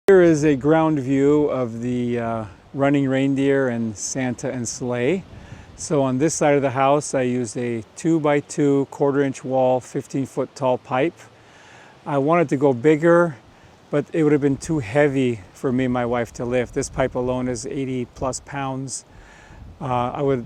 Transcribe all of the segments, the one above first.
Here is a ground view of the running reindeer and Santa and Sleigh. So on this side of the house, I used a 2x2 1/4-inch wall, 15-foot tall pipe. I wanted to go bigger, but it would have been too heavy for me and my wife to lift. This pipe alone is 80 plus pounds. I would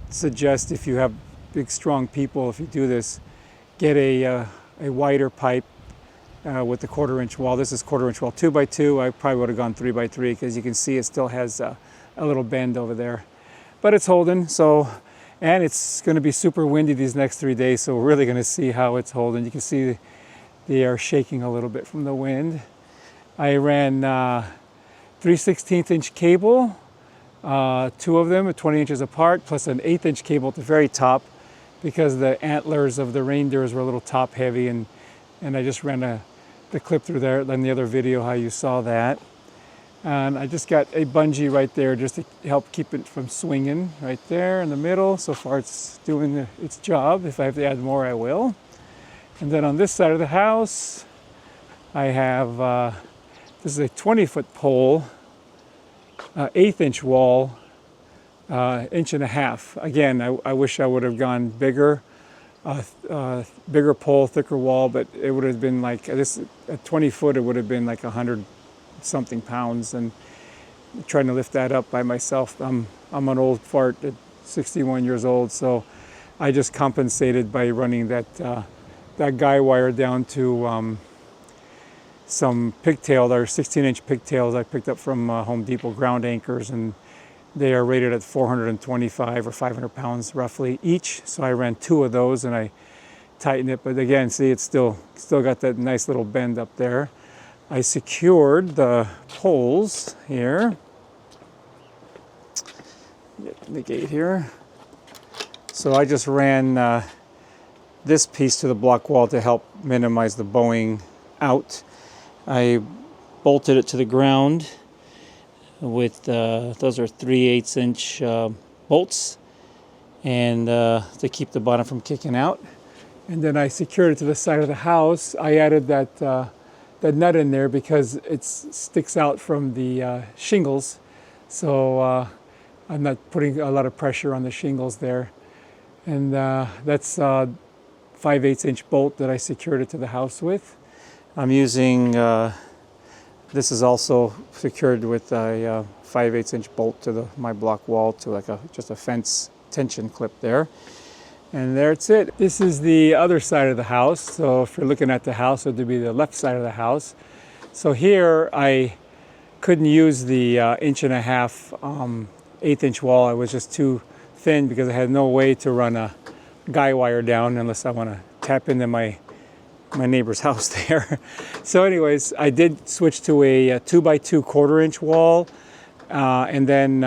suggest, if you have big, strong people, if you do this, get a wider pipe with the 1/4-inch wall. This is 1/4-inch wall, 2x2. I probably would have gone 3x3 because you can see it still has a little bend over there. But it's holding, and it's going to be super windy these next 3 days, so we're really going to see how it's holding. You can see they are shaking a little bit from the wind. I ran 3/16-inch cable, two of them at 20 inches apart, plus an 1/8-inch cable at the very top because the antlers of the reindeers were a little top heavy, and I just ran the clip through there in the other video how you saw that. And I just got a bungee right there just to help keep it from swinging right there in the middle. So far it's doing its job. If I have to add more, I will. And then on this side of the house, I have, this is a 20-foot pole, 1/8-inch wall, 1.5 inches. Again, I wish I would have gone bigger. Bigger pole, thicker wall, but it would have been like this at 20 foot. It would have been like 100 something pounds, and trying to lift that up by myself. I'm an old fart at 61 years old, so I just compensated by running that guy wire down to some pigtails, or 16-inch pigtails I picked up from Home Depot, ground anchors, and they are rated at 425 or 500 pounds roughly each. So I ran 2 of those and I tightened it. But again, see, it's still got that nice little bend up there. I secured the poles here. Get the gate here. So I just ran this piece to the block wall to help minimize the bowing out. I bolted it to the ground with those are 3/8-inch bolts, and to keep the bottom from kicking out. And then I secured it to the side of the house. I added that nut in there because it sticks out from the shingles, so I'm not putting a lot of pressure on the shingles there. And that's 5/8-inch bolt that I secured it to the house with. I'm using this is also secured with a 5/8-inch bolt to my block wall, to like just a fence tension clip there. And that's it. This is the other side of the house. So if you're looking at the house, it would be the left side of the house. So here I couldn't use the 1.5 inch 1/8-inch wall. I was just too thin because I had no way to run a guy wire down unless I want to tap into my neighbor's house there. So anyways, I did switch to a 2x2 1/4-inch wall, and then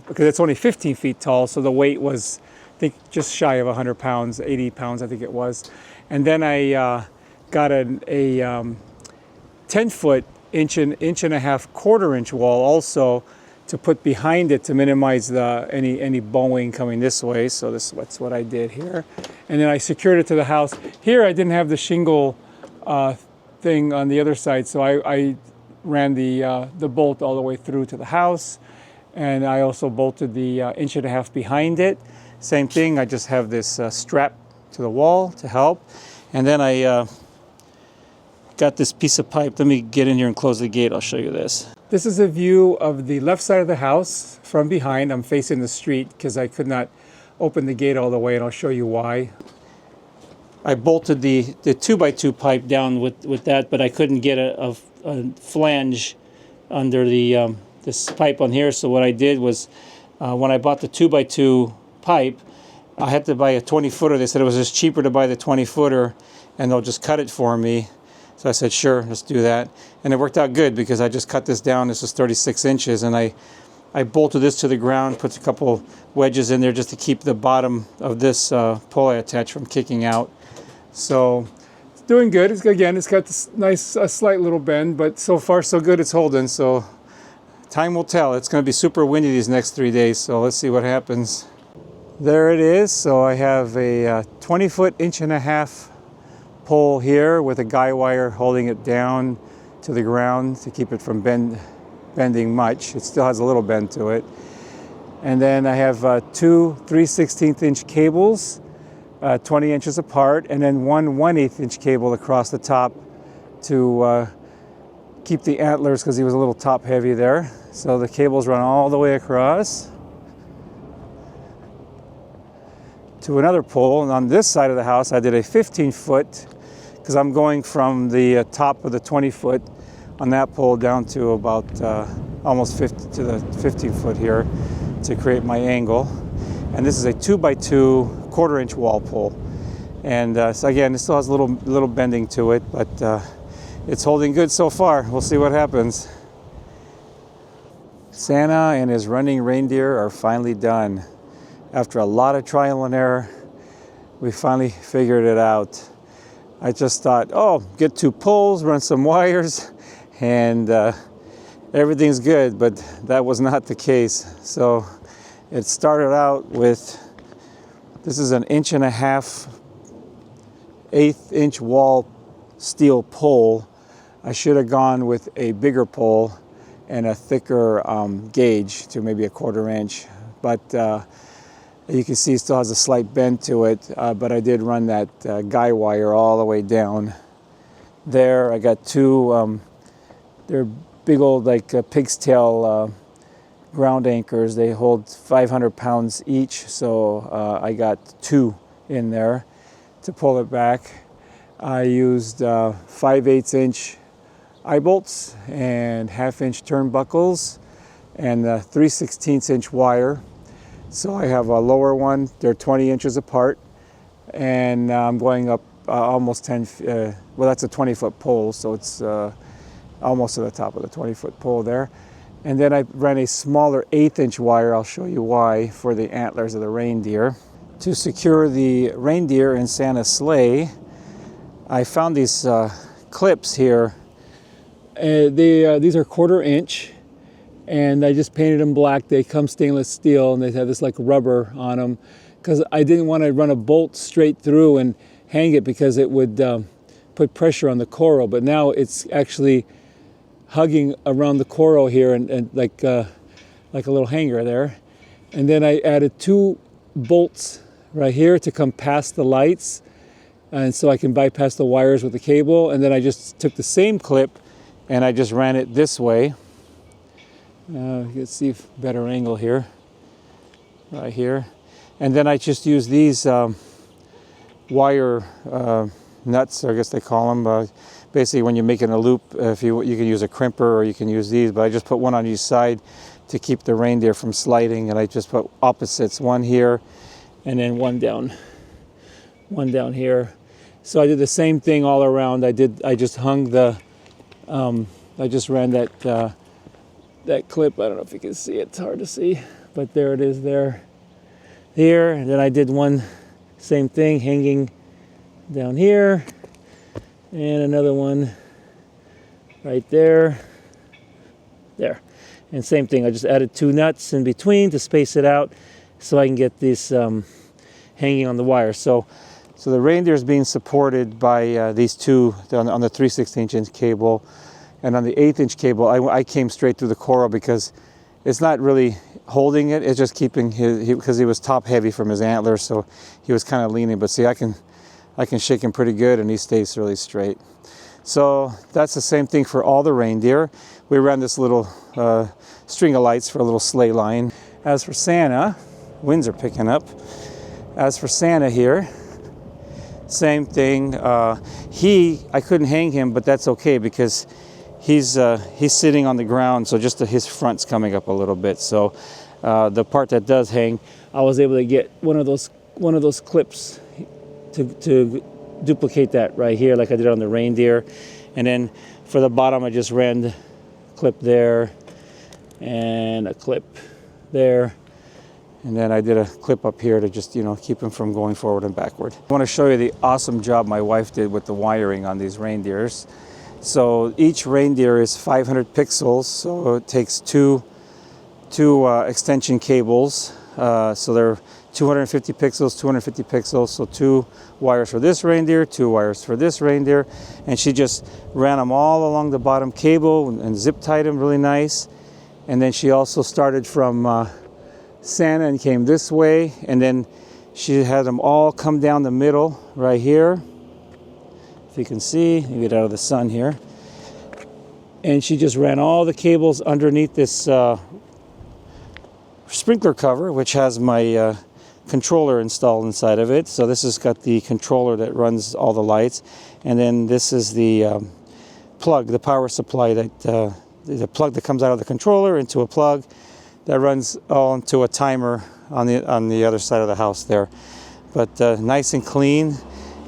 because it's only 15 feet tall, so the weight was, I think, just shy of 100 pounds, 80 pounds I think it was. And then I got a 10-foot 1.5 inch 1/4-inch wall also to put behind it to minimize any bowing coming this way. So that's what I did here. And then I secured it to the house. Here I didn't have the shingle thing on the other side, so I ran the bolt all the way through to the house. And I also bolted the 1.5 inch behind it. Same thing, I just have this strap to the wall to help. And then I got this piece of pipe. Let me get in here and close the gate. I'll show you this. This is a view of the left side of the house from behind. I'm facing the street because I could not open the gate all the way, and I'll show you why. I bolted the 2x2 pipe down with that, but I couldn't get a flange under this pipe on here. So what I did was, when I bought the 2x2 pipe, I had to buy a 20-footer. They said it was just cheaper to buy the 20-footer, and they'll just cut it for me. So I said, sure, let's do that. And it worked out good because I just cut this down. This is 36 inches, and I bolted this to the ground, put a couple wedges in there just to keep the bottom of this pole I attached from kicking out. So it's doing good. It's got this nice, slight little bend, but so far so good. It's holding. So time will tell. It's going to be super windy these next 3 days. So let's see what happens. There it is. So I have a 20-foot 1.5 inch pole here with a guy wire holding it down to the ground to keep it from bending much. It still has a little bend to it. And then I have two 3/16 inch cables, 20 inches apart, and then one 1/8 inch cable across the top to keep the antlers, because he was a little top heavy there. So the cables run all the way across to another pole. And on this side of the house, I did a 15-foot, because I'm going from the top of the 20-foot on that pole down to about almost 50 to the 15-foot here to create my angle. And this is a 2x2 1/4-inch wall pole. And so again, it still has a little bending to it, but it's holding good so far. We'll see what happens. Santa and his running reindeer are finally done. After a lot of trial and error, we finally figured it out. I just thought, oh, get 2 poles, run some wires, and everything's good, but that was not the case. So it started out with, this is an 1.5 inch, 1/8 inch wall steel pole. I should have gone with a bigger pole and a thicker gauge to maybe 1/4 inch, but you can see it still has a slight bend to it, but I did run that guy wire all the way down there. I got 2, they're big old like pig's tail ground anchors. They hold 500 pounds each, so I got 2 in there to pull it back. I used 5/8 inch eye bolts and 1/2 inch turnbuckles and 3/16 inch wire. So I have a lower one, they're 20 inches apart, and I'm going up almost 10, well, that's a 20-foot pole, so it's almost to the top of the 20-foot pole there. And then I ran a smaller 1/8 inch wire, I'll show you why, for the antlers of the reindeer. To secure the reindeer in Santa's sleigh, I found these clips here. These are 1/4 inch, and I just painted them black. They come stainless steel, and they have this like rubber on them, because I didn't want to run a bolt straight through and hang it, because it would put pressure on the coral. But now it's actually hugging around the coral here, and like a little hanger there. And then I added 2 bolts right here to come past the lights, and so I can bypass the wires with the cable. And then I just took the same clip and I just ran it this way. You can see better angle here, right here. And then I just use these wire nuts, I guess they call them. Basically, when you're making a loop, if you can use a crimper or you can use these, but I just put one on each side to keep the reindeer from sliding, and I just put opposites, one here and then one down here. So I did the same thing all around. I just hung the I just ran that clip. I don't know if you can see it. It's hard to see, but there it is there. Here, and then I did one same thing hanging down here, and another one right there. And same thing, I just added 2 nuts in between to space it out so I can get this hanging on the wire. So the reindeer is being supported by these 2 on the 3/16 inch cable, and on the 1/8 inch cable I came straight through the coral, because it's not really holding it, it's just keeping because he was top heavy from his antlers, so he was kind of leaning. But see, I can shake him pretty good and he stays really straight. So that's the same thing for all the reindeer. We ran this little string of lights for a little sleigh line. As for Santa, winds are picking up. As for Santa here, same thing. I couldn't hang him, but that's okay, because he's sitting on the ground, so just his front's coming up a little bit. So the part that does hang, I was able to get one of those clips to duplicate that right here, like I did on the reindeer. And then for the bottom, I just ran the clip there and a clip there, and then I did a clip up here to just keep him from going forward and backward. I want to show you the awesome job my wife did with the wiring on these reindeers. So each reindeer is 500 pixels, so it takes two extension cables. So they're 250 pixels, 250 pixels. So 2 wires for this reindeer, 2 wires for this reindeer. And she just ran them all along the bottom cable and zip tied them really nice. And then she also started from Santa and came this way. And then she had them all come down the middle right here. If you can see, you get out of the sun here. And she just ran all the cables underneath this sprinkler cover, which has my controller installed inside of it. So this has got the controller that runs all the lights, and then this is the plug, the power supply, that the plug that comes out of the controller into a plug that runs all into a timer on the other side of the house there. But nice and clean,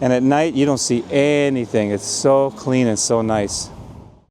and at night you don't see anything. It's so clean and so nice.